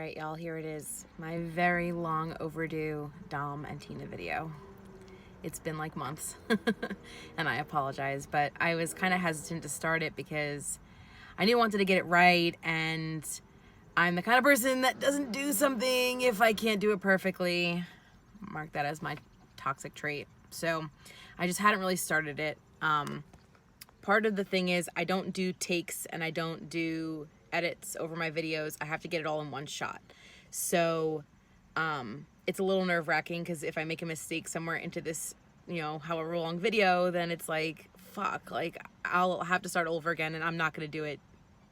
right, y'all, here it is. My very long overdue Dom and Tina video. It's been like months, and I apologize, but I was kind of hesitant to start it because I knew I wanted to get it right, and I'm the kind of person that doesn't do something if I can't do it perfectly. Mark that as my toxic trait. So I just hadn't really started it. Part of the thing is I don't do takes and I don't do edits over my videos. I have to get it all in one shot. So it's a little nerve-wracking because if I make a mistake somewhere into this, however long video, then it's like, fuck, like I'll have to start over again and I'm not going to do it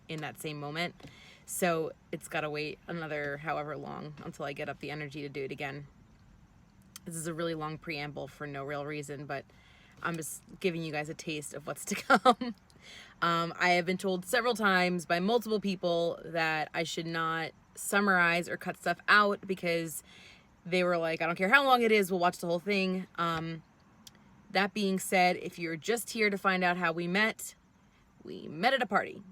in that same moment. So it's got to wait another however long until I get up the energy to do it again. This is a really long preamble for no real reason, but I'm just giving you guys a taste of what's to come. I have been told several times by multiple people that I should not summarize or cut stuff out because they were like, I don't care how long it is, we'll watch the whole thing. That being said, if you're just here to find out how we met at a party.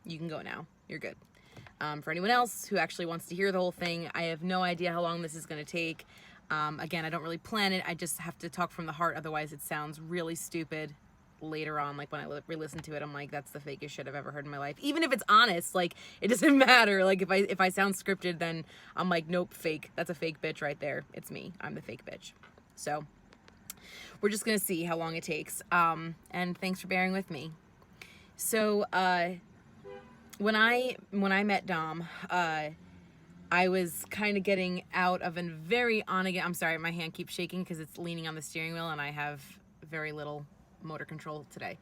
You can go now. You're good. For anyone else who actually wants to hear the whole thing, I have no idea how long this is going to take. Again, I don't really plan it. I just have to talk from the heart. Otherwise, it sounds really stupid later on. Like when I re-listen to it, I'm like, that's the fakest shit I've ever heard in my life. Even if it's honest, like it doesn't matter. Like if I sound scripted, then I'm like, nope, fake. That's a fake bitch right there. It's me. I'm the fake bitch. So we're just gonna see how long it takes. And thanks for bearing with me. So when I met Dom, I was kind of getting out of a very on-again... I'm sorry, my hand keeps shaking because it's leaning on the steering wheel and I have very little motor control today.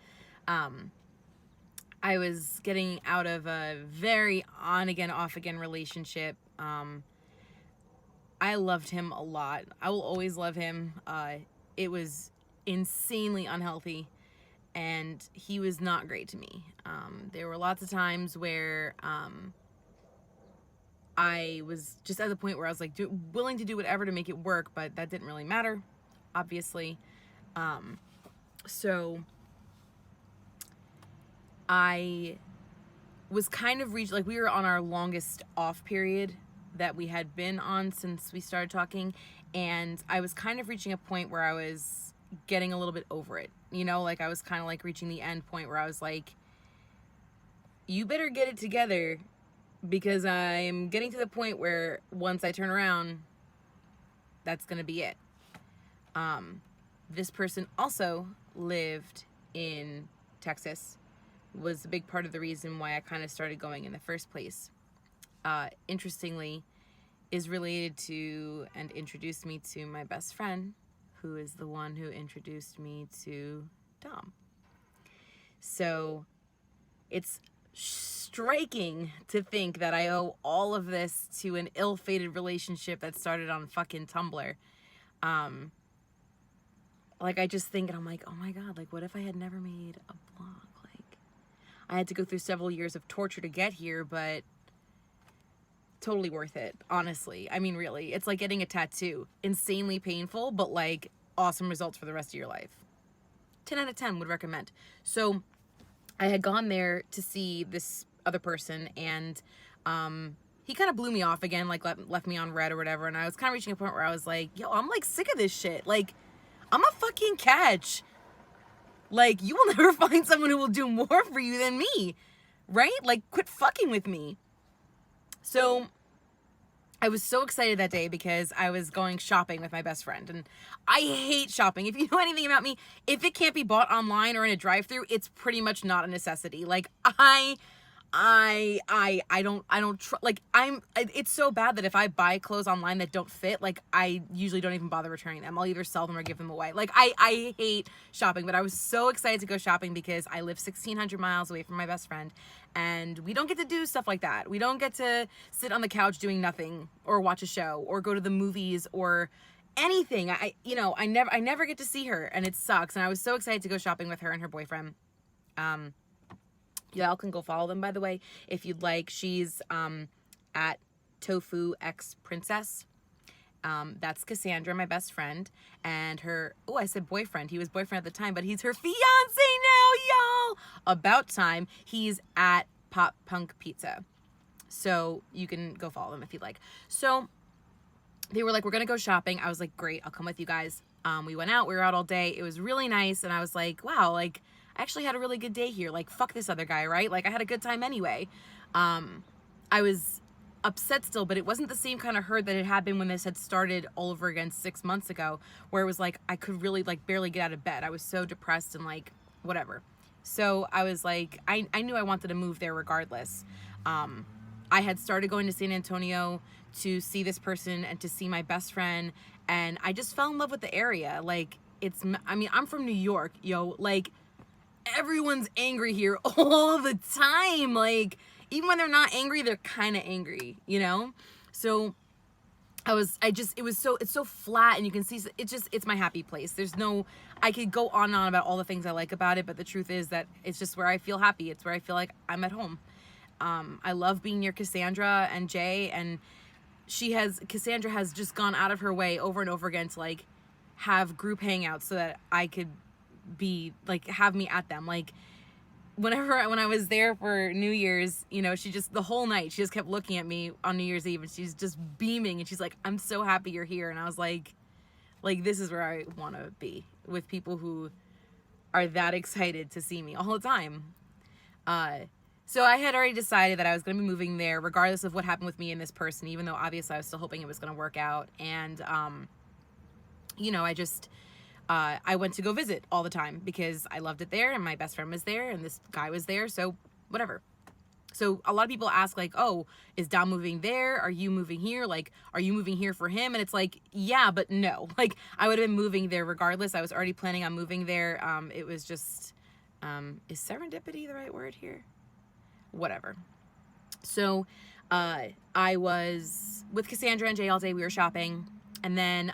I was getting out of a very on-again, off-again relationship. I loved him a lot. I will always love him. It was insanely unhealthy and he was not great to me. There were lots of times where... I was just at the point where I was like willing to do whatever to make it work, but that didn't really matter, obviously. So I was kind of like we were on our longest off period that we had been on since we started talking, and I was kind of reaching a point where I was getting a little bit over it. Like I was kind of like reaching the end point where I was like, you better get it together. Because I'm getting to the point where once I turn around, that's going to be it. This person also lived in Texas, was a big part of the reason why I kind of started going in the first place. Interestingly, is related to and introduced me to my best friend, who is the one who introduced me to Dom. So it's striking to think that I owe all of this to an ill-fated relationship that started on fucking Tumblr. Like I just think, and I'm like, oh my God, like what if I had never made a blog? Like I had to go through several years of torture to get here, but totally worth it, honestly. I mean, really, it's like getting a tattoo. Insanely painful, but like awesome results for the rest of your life. 10 out of 10 would recommend. So I had gone there to see this other person, and he kind of blew me off again, like left me on red or whatever, and I was kind of reaching a point where I was like, yo, I'm like sick of this shit. Like, I'm a fucking catch. Like, you will never find someone who will do more for you than me, right? Like, quit fucking with me. So I was so excited that day because I was going shopping with my best friend, and I hate shopping. If you know anything about me, if it can't be bought online or in a drive-thru, it's pretty much not a necessity. Like it's so bad that if I buy clothes online that don't fit, like I usually don't even bother returning them. I'll either sell them or give them away. Like I hate shopping, but I was so excited to go shopping because I live 1,600 miles away from my best friend, and we don't get to do stuff like that. We don't get to sit on the couch doing nothing or watch a show or go to the movies or anything. I never get to see her, and it sucks. And I was so excited to go shopping with her and her boyfriend. Y'all can go follow them, by the way, if you'd like. She's at Tofu X Princess. That's Cassandra, my best friend, and her, I said boyfriend. He was boyfriend at the time, but he's her fiance now, y'all. About time. He's at Pop Punk Pizza. So you can go follow them if you'd like. So they were like, we're going to go shopping. I was like, great, I'll come with you guys. We went out, we were out all day. It was really nice. And I was like, wow, like I actually had a really good day here. Like, fuck this other guy, right? Like I had a good time anyway. I was upset still, but it wasn't the same kind of hurt that it had been when this had started all over again 6 months ago, where it was like, I could really like barely get out of bed. I was so depressed and like, whatever. So I was like, I knew I wanted to move there regardless. I had started going to San Antonio to see this person and to see my best friend. And I just fell in love with the area. Like I'm from New York, yo, like everyone's angry here all the time. Like even when they're not angry, they're kind of angry, you know? So it's so flat, and you can see it's my happy place. I could go on and on about all the things I like about it, but the truth is that it's just where I feel happy. It's where I feel like I'm at home. I love being near Cassandra and Jay, and Cassandra has just gone out of her way over and over again to like have group hangouts so that I could be like, have me at them. Like when I was there for New Year's, you know, she just, the whole night, she just kept looking at me on New Year's Eve, and she's just beaming, and she's like, I'm so happy you're here. And I was like, this is where I want to be, with people who are that excited to see me all the time. So I had already decided that I was going to be moving there regardless of what happened with me and this person, even though obviously I was still hoping it was going to work out. And, you know, I went to go visit all the time because I loved it there, and my best friend was there, and this guy was there, so whatever. So a lot of people ask like, oh, is Dom moving there? Are you moving here? Like, are you moving here for him? And it's like, yeah, but no. Like, I would have been moving there regardless. I was already planning on moving there. It was just, is serendipity the right word here? Whatever. So I was with Cassandra and Jay all day. We were shopping, and then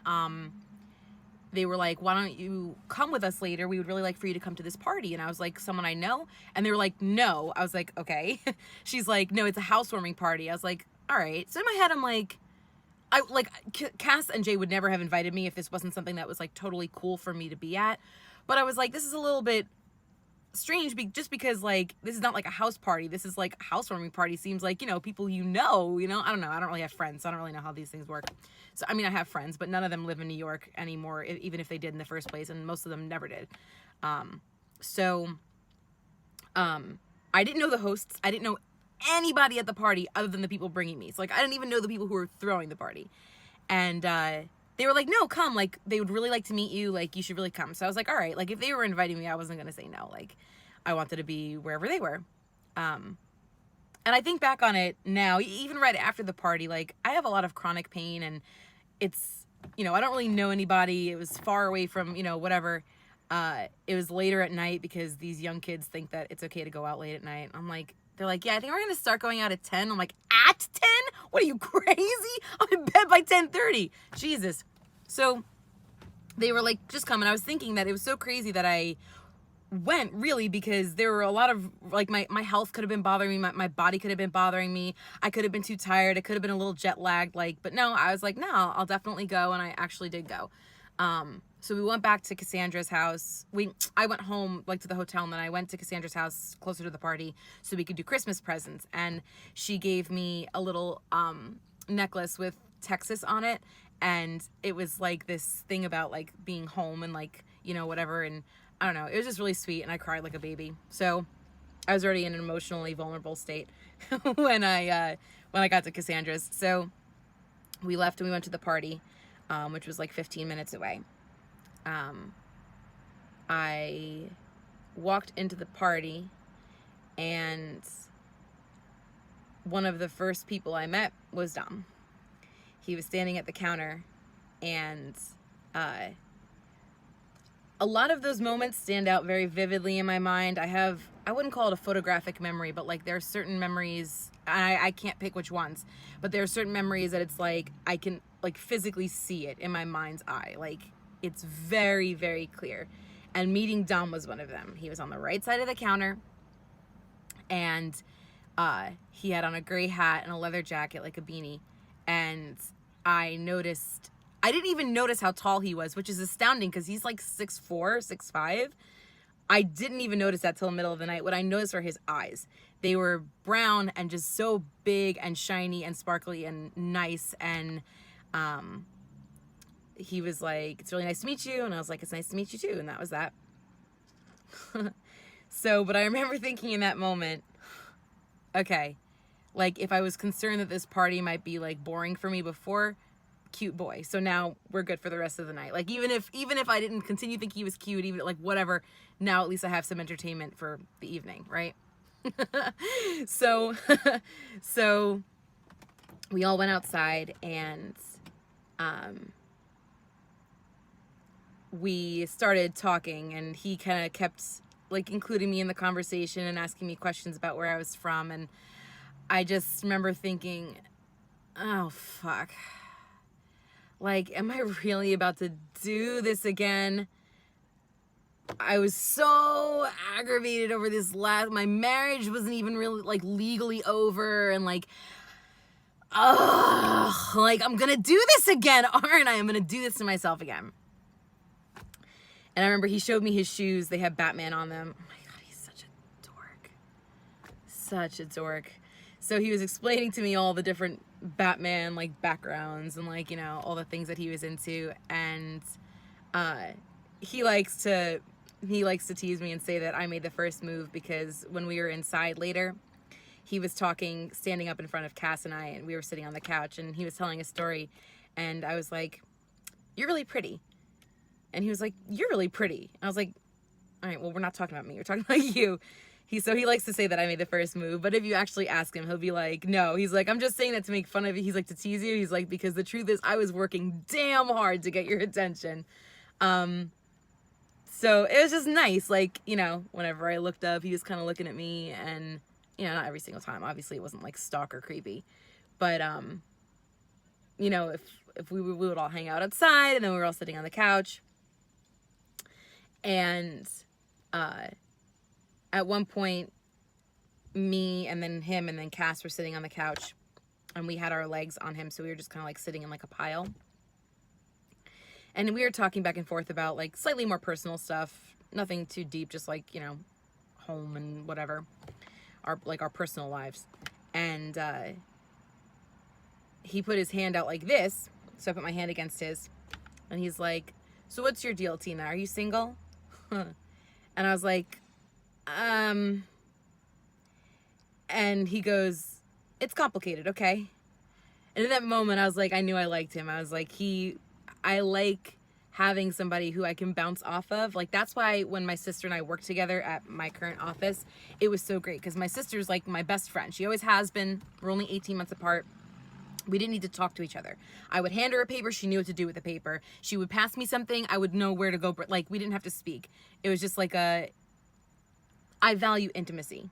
they were like, why don't you come with us later? We would really like for you to come to this party. And I was like, someone I know? And they were like, no. I was like, okay. She's like, no, it's a housewarming party. I was like, all right. So in my head, I'm like, Cass and Jay would never have invited me if this wasn't something that was like totally cool for me to be at. But I was like, this is a little bit strange just because like this is not like a house party. This is like a housewarming party. Seems like, you know, people I don't know. I don't really have friends, so I don't really know how these things work. So I mean, I have friends, but none of them live in New York anymore, even if they did in the first place, and most of them never did. I didn't know the hosts. I didn't know anybody at the party other than the people bringing me. So like I didn't even know the people who were throwing the party. And they were like, no, come, like they would really like to meet you, like you should really come. So I was like, all right, like if they were inviting me, I wasn't gonna say no. Like I wanted to be wherever they were. And I think back on it now, even right after the party, like I have a lot of chronic pain, and it's, you know, I don't really know anybody. It was far away from, you know, whatever. It was later at night because these young kids think that it's okay to go out late at night. I'm like, they're like, yeah, I think we're going to start going out at 10. I'm like, at 10? What are you, crazy? I'm in bed by 10:30. Jesus. So they were like, just come. And I was thinking that it was so crazy that I went, really, because there were a lot of, like, my health could have been bothering me. My body could have been bothering me. I could have been too tired. I could have been a little jet lagged. Like, but no, I was like, no, I'll definitely go. And I actually did go. So we went back to Cassandra's house. I went home, like, to the hotel, and then I went to Cassandra's house closer to the party so we could do Christmas presents. And she gave me a little necklace with Texas on it, and it was like this thing about like being home and like, you know, whatever. And I don't know, it was just really sweet, and I cried like a baby. So I was already in an emotionally vulnerable state when I got to Cassandra's. So we left and we went to the party, which was like 15 minutes away. I walked into the party, and one of the first people I met was Dom. He was standing at the counter, and a lot of those moments stand out very vividly in my mind. I wouldn't call it a photographic memory, but like there are certain memories, I can't pick which ones, but there are certain memories that it's like I can like physically see it in my mind's eye. Like it's very, very clear. And meeting Dom was one of them. He was on the right side of the counter, and he had on a gray hat and a leather jacket, like a beanie. And I didn't even notice how tall he was, which is astounding because he's like 6'4", 6'5". I didn't even notice that till the middle of the night. What I noticed were his eyes. They were brown and just so big and shiny and sparkly and nice. And he was like, "It's really nice to meet you." And I was like, "It's nice to meet you too." And that was that. So, but I remember thinking in that moment, okay, like if I was concerned that this party might be like boring for me before, cute boy. So now we're good for the rest of the night. Like even if I didn't continue to think he was cute, even like whatever, now at least I have some entertainment for the evening, right? So so we all went outside and we started talking, and he kind of kept like including me in the conversation and asking me questions about where I was from. And I just remember thinking, oh fuck, like, am I really about to do this again? I was so aggravated over this my marriage wasn't even really like legally over, and like, ugh, like I'm gonna do this again, aren't I? I'm gonna do this to myself again. And I remember he showed me his shoes. They had Batman on them. Oh my God, he's such a dork. Such a dork. So he was explaining to me all the different Batman like backgrounds and like, you know, all the things that he was into. And he likes to tease me and say that I made the first move, because when we were inside later, he was talking, standing up in front of Cass and I, and we were sitting on the couch, and he was telling a story, and I was like, "You're really pretty." And he was like, "You're really pretty." I was like, "All right, well, we're not talking about me. We're talking about you." So he likes to say that I made the first move, but if you actually ask him, he'll be like, "No." He's like, "I'm just saying that to make fun of you." He's like, "To tease you." He's like, "Because the truth is I was working damn hard to get your attention." So it was just nice. Like, you know, whenever I looked up, he was kind of looking at me, and, you know, not every single time. Obviously it wasn't like stalker creepy, but, you know, if we would all hang out outside, and then we were all sitting on the couch. And at one point, me and then him and then Cass were sitting on the couch, and we had our legs on him, so we were just kind of like sitting in like a pile. And we were talking back and forth about like slightly more personal stuff, nothing too deep, just like, you know, home and whatever, our personal lives. And he put his hand out like this, so I put my hand against his, and he's like, "So what's your deal, Tina? Are you single?" And I was like, and he goes, "It's complicated, okay?" And in that moment, I was like, I knew I liked him. I was like, I like having somebody who I can bounce off of. Like, that's why when my sister and I worked together at my current office, it was so great, because my sister's like my best friend. She always has been. We're only 18 months apart. We didn't need to talk to each other. I would hand her a paper. She knew what to do with the paper. She would pass me something. I would know where to go. Like, we didn't have to speak. It was just like I value intimacy,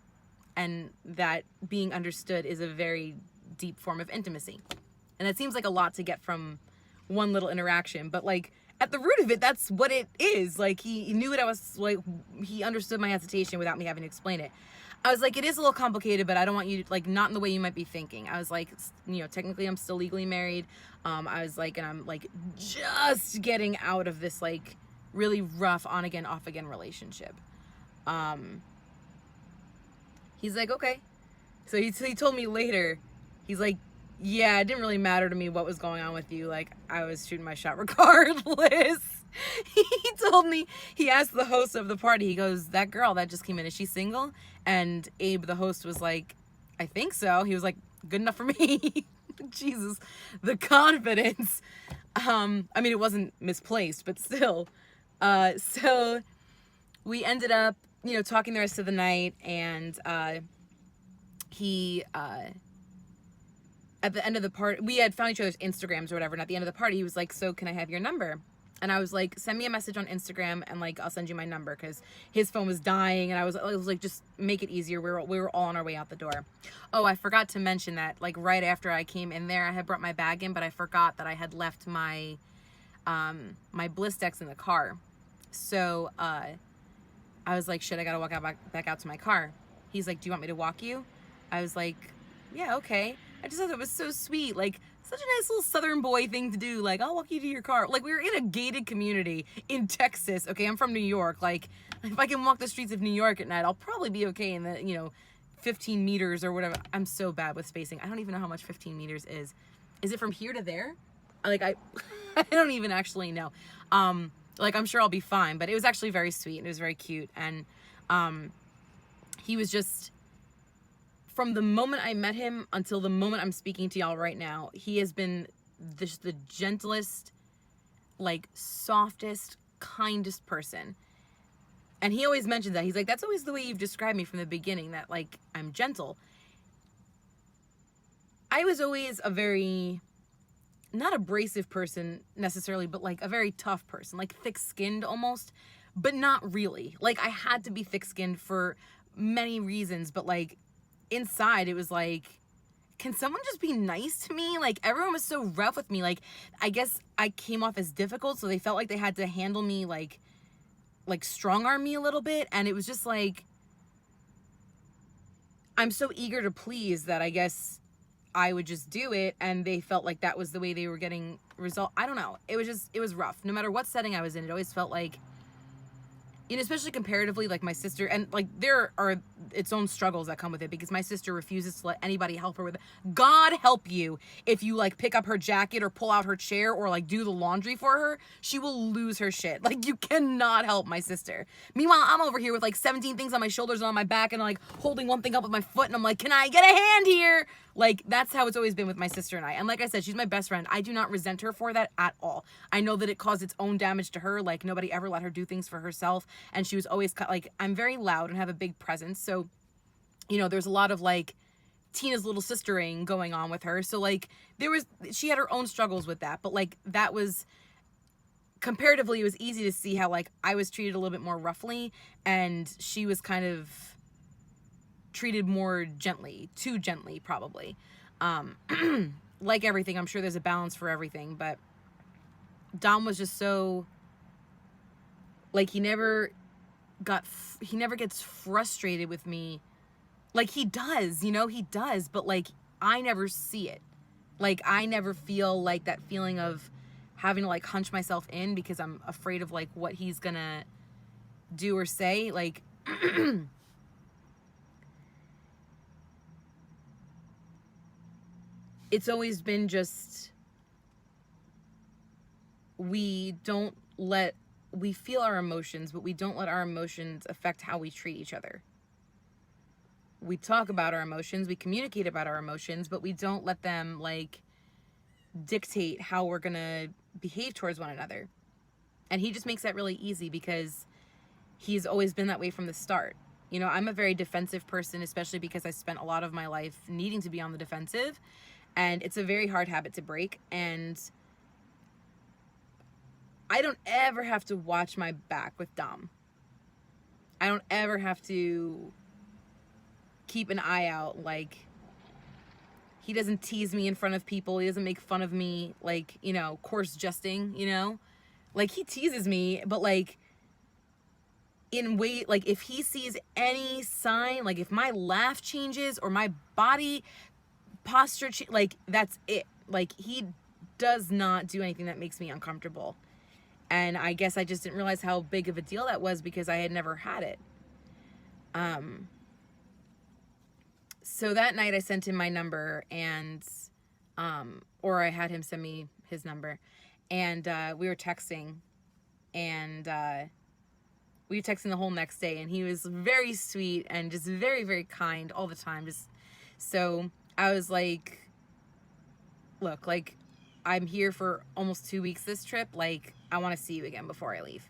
and that being understood is a very deep form of intimacy. And it seems like a lot to get from one little interaction, but like at the root of it, that's what it is. Like, he knew what I was like. He understood my hesitation without me having to explain it. I was like, it is a little complicated, but I don't want you to, like, not in the way you might be thinking. I was like, you know, technically I'm still legally married. I was like, and I'm like just getting out of this like really rough on again, off again relationship. He's like, "Okay." So he told me later, he's like, "Yeah, it didn't really matter to me what was going on with you. Like, I was shooting my shot regardless." He told me, he asked the host of the party, he goes, "That girl that just came in, is she single?" And Abe, the host, was like, "I think so." He was like, "Good enough for me." Jesus, the confidence. I mean, it wasn't misplaced, but still. So we ended up, you know, talking the rest of the night, and he at the end of the party, we had found each other's Instagrams or whatever, and at the end of the party, he was like, "So can I have your number?" And I was like, "Send me a message on Instagram, and like I'll send you my number," because his phone was dying, and I was like, "Just make it easier." We were all on our way out the door. Oh, I forgot to mention that like right after I came in there, I had brought my bag in, but I forgot that I had left my my Blistex in the car. So I was like, "Shit, I gotta walk back out to my car." He's like, "Do you want me to walk you?" I was like, "Yeah, okay." I just thought it was so sweet. Like, such a nice little Southern boy thing to do. Like, I'll walk you to your car. Like, we were in a gated community in Texas. Okay, I'm from New York. Like, if I can walk the streets of New York at night, I'll probably be okay in the, 15 meters or whatever. I'm so bad with spacing. I don't even know how much 15 meters is. Is it from here to there? Like, I don't even actually know. Like, I'm sure I'll be fine, but it was actually very sweet and it was very cute. And he was just, from the moment I met him until the moment I'm speaking to y'all right now, he has been the gentlest, like, softest, kindest person. And he always mentions that. He's like, that's always the way you've described me from the beginning, that, like, I'm gentle. I was always a very, not abrasive person necessarily, but, like, a very tough person, like, thick-skinned almost, but not really. Like, I had to be thick-skinned for many reasons, but, like, inside it was like, can someone just be nice to me? Like, everyone was so rough with me. Like, I guess I came off as difficult, so they felt like they had to handle me, like strong arm me a little bit. And it was just like, I'm so eager to please that I guess I would just do it, and they felt like that was the way they were getting result. I don't know. It was rough. No matter what setting I was in, it always felt like, especially comparatively, like my sister, and like there are its own struggles that come with it, because my sister refuses to let anybody help her with it. God help you if you like pick up her jacket or pull out her chair or like do the laundry for her, she will lose her shit. Like, you cannot help my sister. Meanwhile, I'm over here with like 17 things on my shoulders and on my back and like holding one thing up with my foot, and I'm like, can I get a hand here? Like, that's how it's always been with my sister and I. And like I said, she's my best friend. I do not resent her for that at all. I know that it caused its own damage to her. Like, nobody ever let her do things for herself. And she was always like, I'm very loud and have a big presence. So, there's a lot of like Tina's little sistering going on with her. So like she had her own struggles with that. But like, that was, comparatively, it was easy to see how like I was treated a little bit more roughly, and she was kind of treated more gently, too gently probably. Like everything, I'm sure there's a balance for everything, but Dom was just so, like, he never gets frustrated with me. Like, he does, he does, but like, I never see it. Like, I never feel like that feeling of having to like hunch myself in because I'm afraid of like what he's gonna do or say. Like, it's always been just, we feel our emotions, but we don't let our emotions affect how we treat each other. We talk about our emotions, we communicate about our emotions, but we don't let them like dictate how we're gonna behave towards one another. And he just makes that really easy because he's always been that way from the start. I'm a very defensive person, especially because I spent a lot of my life needing to be on the defensive. And it's a very hard habit to break. And I don't ever have to watch my back with Dom. I don't ever have to keep an eye out. Like, he doesn't tease me in front of people. He doesn't make fun of me, like, coarse jesting, Like, he teases me, but like, in way, like, if he sees any sign, like if my laugh changes or my body posture, like, that's it. Like, he does not do anything that makes me uncomfortable. And I guess I just didn't realize how big of a deal that was because I had never had it. So that night I sent him my number, and or I had him send me his number, and we were texting, and we were texting the whole next day, and he was very sweet and just very, very kind all the time. Just, so I was like, look, like, I'm here for almost 2 weeks this trip. Like, I want to see you again before I leave.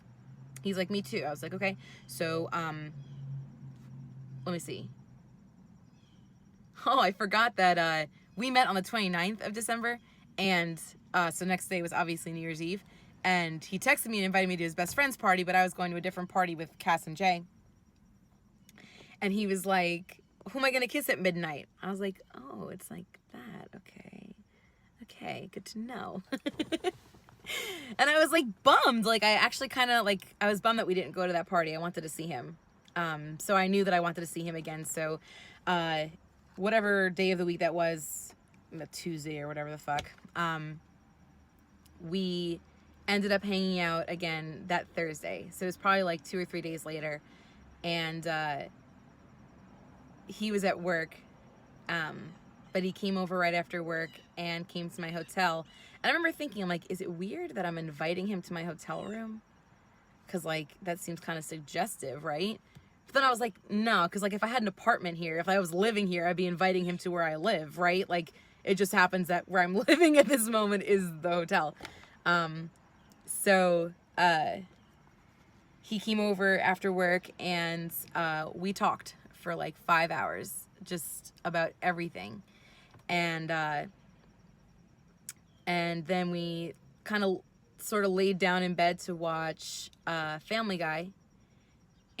He's like, me too. I was like, okay. So, let me see. Oh, I forgot that we met on the 29th of December. And so next day was obviously New Year's Eve. And he texted me and invited me to his best friend's party, but I was going to a different party with Cass and Jay. And he was like, who am I going to kiss at midnight? I was like, oh, it's like that. Okay, good to know. And I was like bummed. Like, I actually kind of like, I was bummed that we didn't go to that party. I wanted to see him. So I knew that I wanted to see him again. So whatever day of the week that was, a Tuesday or whatever the fuck. We ended up hanging out again that Thursday. So it was probably like 2 or 3 days later. And he was at work. But he came over right after work and came to my hotel. And I remember thinking, I'm like, is it weird that I'm inviting him to my hotel room? Because, like, that seems kind of suggestive, right? But then I was like, no, because, like, if I had an apartment here, if I was living here, I'd be inviting him to where I live, right? Like, it just happens that where I'm living at this moment is the hotel. So he came over after work, and we talked for, like, 5 hours just about everything. And then we kind of sort of laid down in bed to watch Family Guy.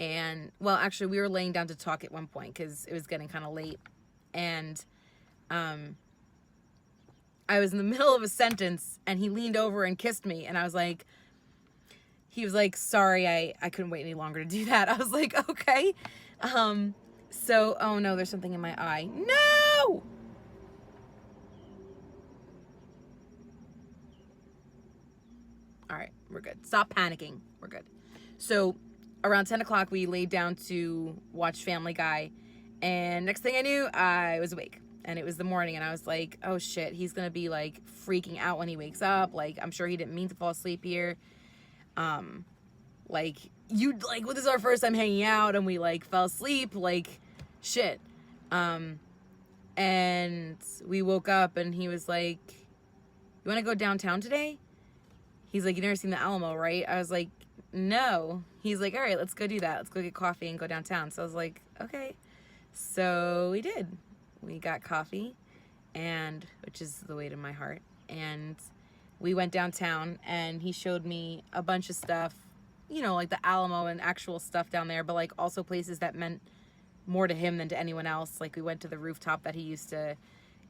And, well, actually, we were laying down to talk at one point because it was getting kind of late. And I was in the middle of a sentence, and he leaned over and kissed me. And I was like, he was like, sorry, I couldn't wait any longer to do that. I was like, okay. So, oh no, there's something in my eye. No! All right, we're good. Stop panicking. We're good. So around 10 o'clock, we laid down to watch Family Guy. And next thing I knew, I was awake. And it was the morning. And I was like, oh shit, he's going to be like freaking out when he wakes up. Like, I'm sure he didn't mean to fall asleep here. Like, well, this is our first time hanging out. And we like fell asleep. Like, shit. And we woke up and he was like, you want to go downtown today? He's like, you never seen the Alamo, right? I was like, no. He's like, all right, let's go do that. Let's go get coffee and go downtown. So I was like, okay. So we did. We got coffee, and which is the way to my heart. And we went downtown, and he showed me a bunch of stuff, you know, like the Alamo and actual stuff down there, but like also places that meant more to him than to anyone else. Like we went to the rooftop that he used to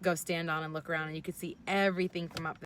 go stand on and look around, and you could see everything from up there.